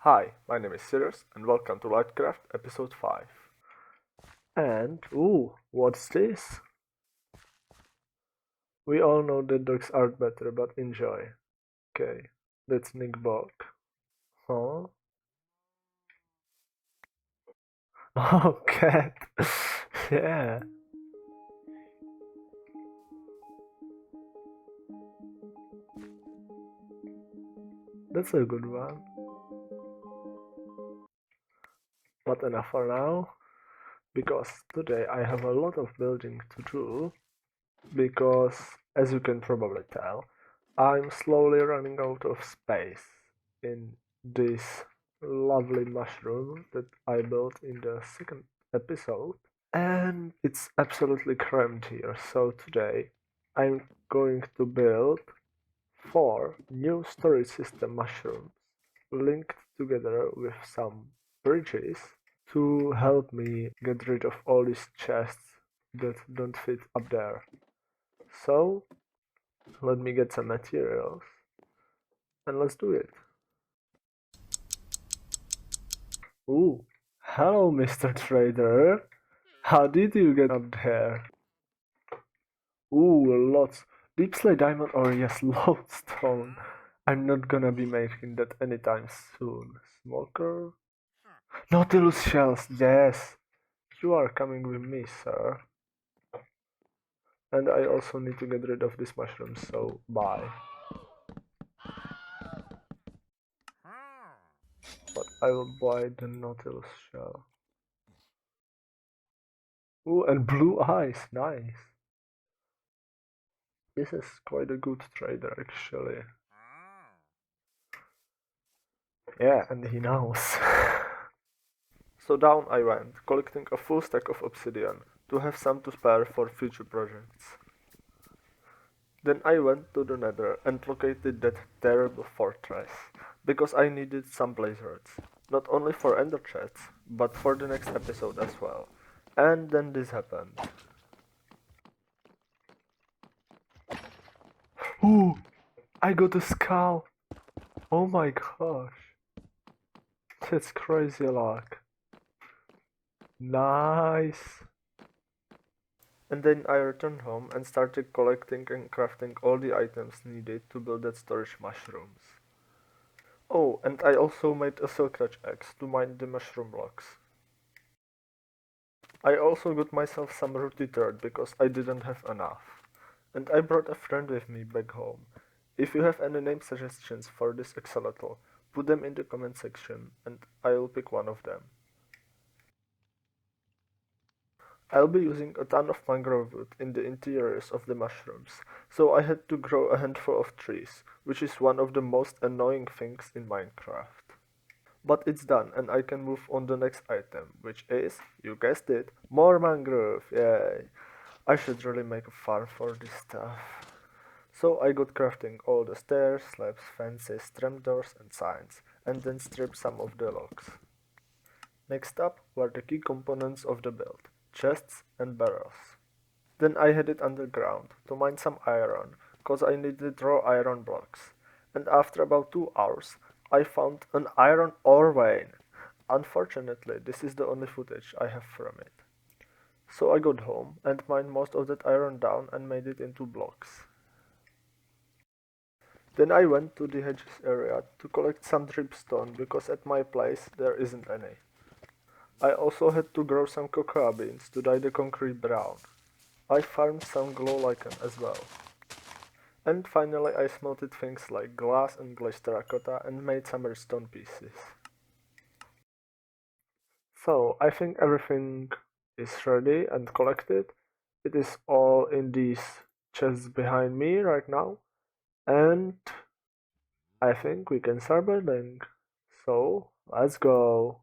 Hi, my name is Cirrus and welcome to Lightcraft episode 5. And, what's this? We all know that dogs aren't better, but enjoy. Okay, that's KnickBock. Huh? Oh, cat. Yeah. That's a good one. But enough for now, because today I have a lot of building to do, because, as you can probably tell, I'm slowly running out of space in this lovely mushroom that I built in the second episode, and it's absolutely cramped here. So today I'm going to build 4 new storage system mushrooms linked together with some bridges to help me get rid of all these chests that don't fit up there. So let me get some materials and let's do it. Ooh, hello, Mr. Trader. How did you get up there? Ooh, lots. Deep slate diamond or yes, lodestone. I'm not gonna be making that anytime soon. Smoker? Nautilus shells, yes. You are coming with me, sir. And I also need to get rid of this mushroom, so bye. But I will buy the Nautilus shell. Ooh, and blue eyes, nice. This is quite a good trader, actually. Yeah, and he knows. So down I went, collecting a full stack of obsidian, to have some to spare for future projects. Then I went to the nether and located that terrible fortress, because I needed some blaze rods, not only for ender chests, but for the next episode as well. And then this happened. Ooh, I got a skull! Oh my gosh. That's crazy luck. Nice. And then I returned home and started collecting and crafting all the items needed to build that storage mushrooms. Oh, and I also made a silkratch axe to mine the mushroom blocks. I also got myself some rooty dirt because I didn't have enough. And I brought a friend with me back home. If you have any name suggestions for this axolotl, put them in the comment section and I'll pick one of them. I'll be using a ton of mangrove wood in the interiors of the mushrooms, so I had to grow a handful of trees, which is one of the most annoying things in Minecraft. But it's done and I can move on the next item, which is, you guessed it, more mangrove, yay! I should really make a farm for this stuff. So I got crafting all the stairs, slabs, fences, trapdoors and signs, and then stripped some of the logs. Next up were the key components of the build, chests and barrels. Then I headed underground to mine some iron, cause I needed raw iron blocks, and after about 2 hours I found an iron ore vein. Unfortunately, this is the only footage I have from it. So I got home and mined most of that iron down and made it into blocks. Then I went to the hedges area to collect some dripstone because at my place there isn't any. I also had to grow some cocoa beans to dye the concrete brown. I farmed some glow lichen as well. And finally I smelted things like glass and glazed terracotta and made some redstone pieces. So I think everything is ready and collected. It is all in these chests behind me right now. And I think we can start building. So let's go.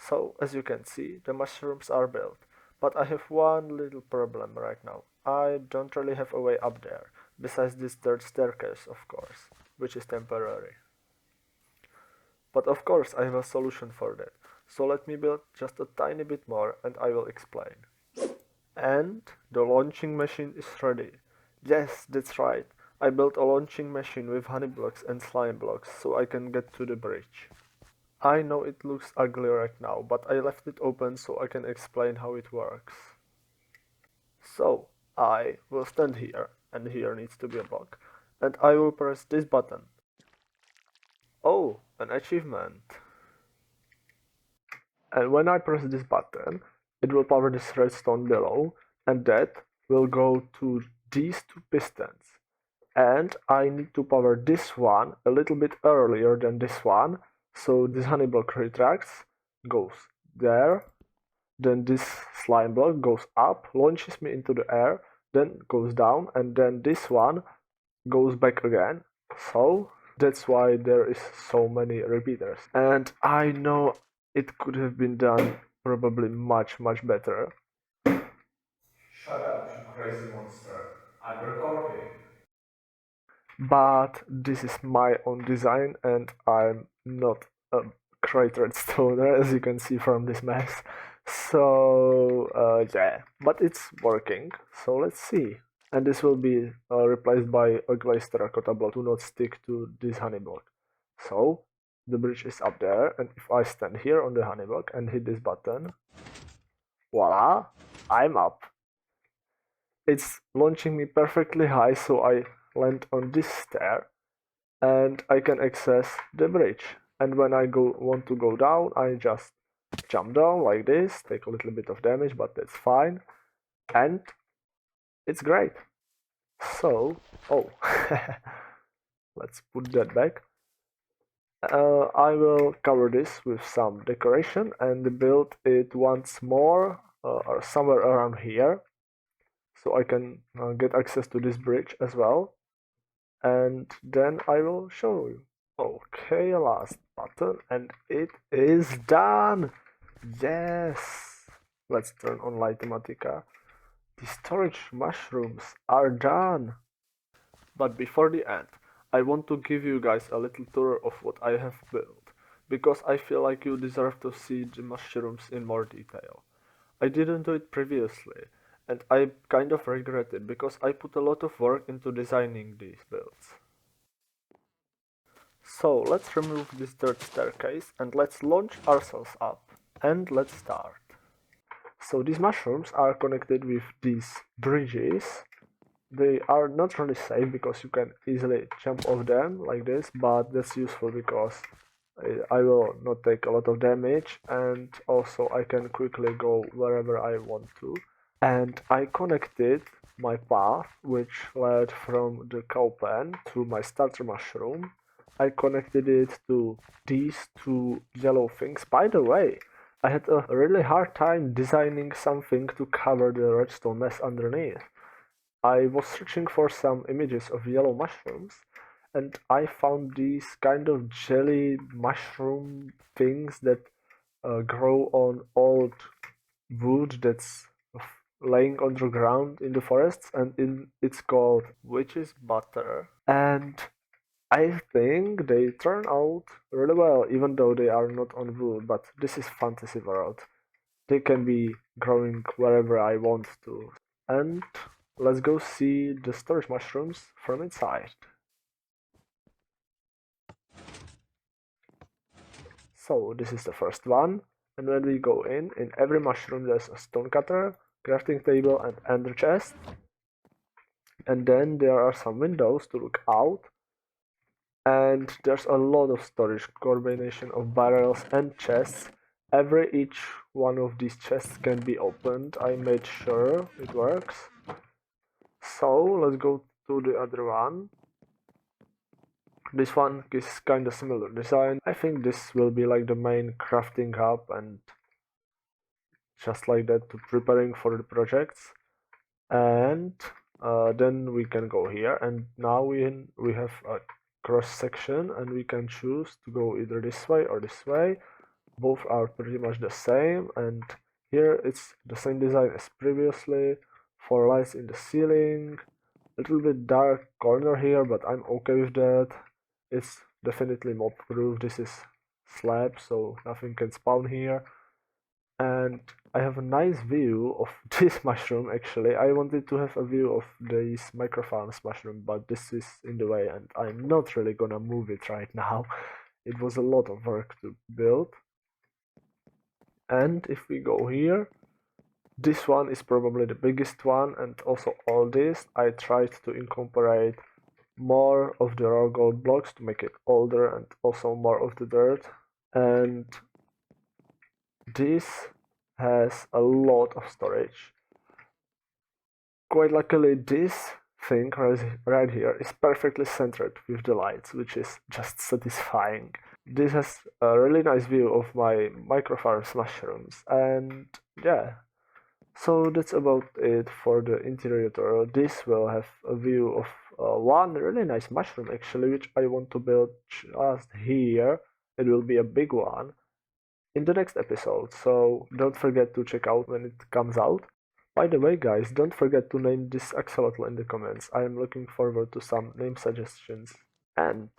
So, as you can see, the mushrooms are built. But I have one little problem right now. I don't really have a way up there, besides this third staircase, of course, which is temporary. But of course I have a solution for that. So let me build just a tiny bit more and I will explain. And the launching machine is ready. Yes, that's right. I built a launching machine with honey blocks and slime blocks so I can get to the bridge. I know it looks ugly right now, but I left it open so I can explain how it works. So, I will stand here, and here needs to be a block, and I will press this button. Oh, an achievement. And when I press this button, it will power this redstone below, and that will go to these two pistons. And I need to power this one a little bit earlier than this one, so this honey block retracts, goes there, then this slime block goes up, launches me into the air, then goes down, and then this one goes back again. So that's why there is so many repeaters. And I know it could have been done probably much better. Shut up, you crazy monster. I'm recording. But this is my own design and I'm not a great redstoner, as you can see from this mess. So yeah, but it's working, so let's see. And this will be replaced by a glazed terracotta block to not stick to this honey block. So the bridge is up there, and if I stand here on the honey block and hit this button, voila, I'm up. It's launching me perfectly high, so I land on this stair and I can access the bridge. And when I want to go down, I just jump down like this, take a little bit of damage, but that's fine. And it's great. So, oh, let's put that back. I will cover this with some decoration and build it once more or somewhere around here, so I can get access to this bridge as well. And then I will show you. Okay, last button, and it is done! Yes! Let's turn on Litematica. The storage mushrooms are done! But before the end, I want to give you guys a little tour of what I have built, because I feel like you deserve to see the mushrooms in more detail. I didn't do it previously, and I kind of regret it because I put a lot of work into designing these builds. So let's remove this third staircase and let's launch ourselves up, and let's start. So these mushrooms are connected with these bridges. They are not really safe because you can easily jump off them like this, but that's useful because I will not take a lot of damage, and also I can quickly go wherever I want to. And I connected my path, which led from the cowpen to my starter mushroom. I connected it to these two yellow things. By the way, I had a really hard time designing something to cover the redstone mess underneath. I was searching for some images of yellow mushrooms, and I found these kind of jelly mushroom things that grow on old wood that's laying underground in the forests, and it's called witch's butter. And I think they turn out really well, even though they are not on wood, but this is fantasy world. They can be growing wherever I want to. And let's go see the storage mushrooms from inside. So this is the first one, and when we go in every mushroom there's a stone cutter, crafting table and ender chest. And then there are some windows to look out. And there's a lot of storage, combination of barrels and chests. Each one of these chests can be opened. I made sure it works. So let's go to the other one. This one is kind of similar design. I think this will be like the main crafting hub, and just like that, to preparing for the projects. And then we can go here, and now we have a cross section, and we can choose to go either this way or this way. both are pretty much the same, and here it's the same design as previously. 4 lights in the ceiling, a little bit dark corner here, but I'm okay with that. It's definitely mob proof. This is slab, so nothing can spawn here. And I have a nice view of this mushroom. Actually, I wanted to have a view of this microfarms mushroom, but this is in the way and I'm not really gonna move it right now. It was a lot of work to build. And if we go here, this one is probably the biggest one, and also all this I tried to incorporate more of the raw gold blocks to make it older, and also more of the dirt. And this has a lot of storage. Quite luckily, this thing right here is perfectly centered with the lights, which is just satisfying. This has a really nice view of my microfarms mushrooms, and yeah. So that's about it for the interior tutorial. This will have a view of one really nice mushroom actually, which I want to build just here. It will be a big one in the next episode, so don't forget to check out when it comes out. By the way, guys, don't forget to name this axolotl in the comments. I am looking forward to some name suggestions. And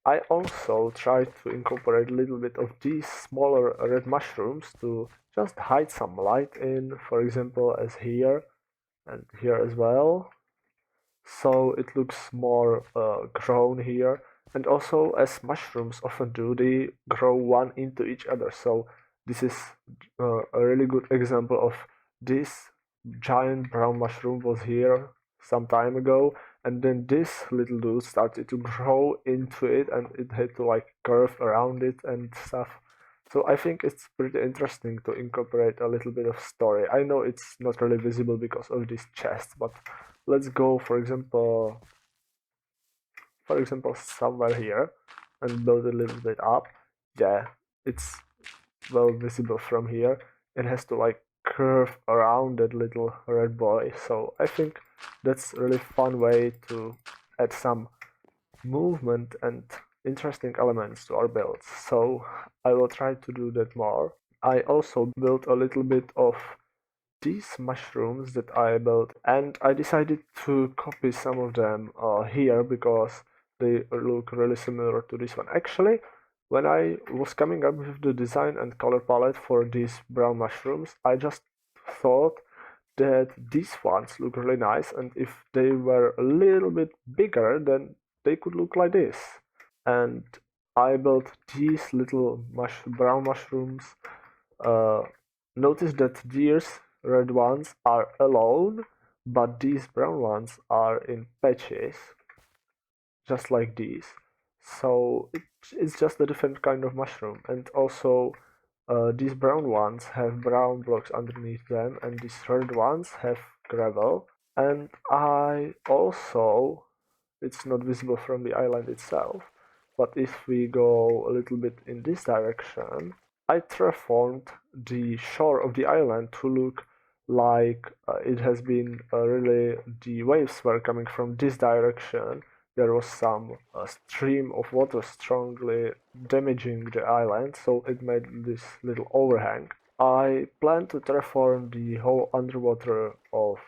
I also tried to incorporate a little bit of these smaller red mushrooms to just hide some light in, for example, as here and here as well. So it looks more grown here. And also, as mushrooms often do, they grow one into each other. So this is a really good example of this giant brown mushroom was here some time ago, and then this little dude started to grow into it, and it had to like curve around it and stuff. So I think it's pretty interesting to incorporate a little bit of story. I know it's not really visible because of this chest, but let's go for example somewhere here and build a little bit up. Yeah, it's well visible from here. It has to like curve around that little red boy, so I think that's a really fun way to add some movement and interesting elements to our builds, so I will try to do that more. I also built a little bit of these mushrooms that I built, and I decided to copy some of them here because they look really similar to this one. Actually, when I was coming up with the design and color palette for these brown mushrooms, I just thought that these ones look really nice, and if they were a little bit bigger, then they could look like this. And I built these little brown mushrooms. Uh, Notice that these red ones are alone, but these brown ones are in patches, just like these. So it's just a different kind of mushroom. And also, these brown ones have brown blocks underneath them, and these red ones have gravel. And I also, it's not visible from the island itself, but if we go a little bit in this direction, I terraformed the shore of the island to look like it has been really, the waves were coming from this direction. There was some stream of water strongly damaging the island, so it made this little overhang. I plan to terraform the whole underwater of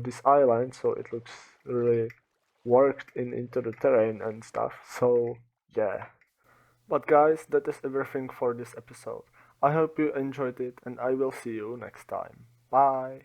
this island, so it looks really worked into the terrain and stuff. So yeah. But guys, that is everything for this episode. I hope you enjoyed it, and I will see you next time. Bye.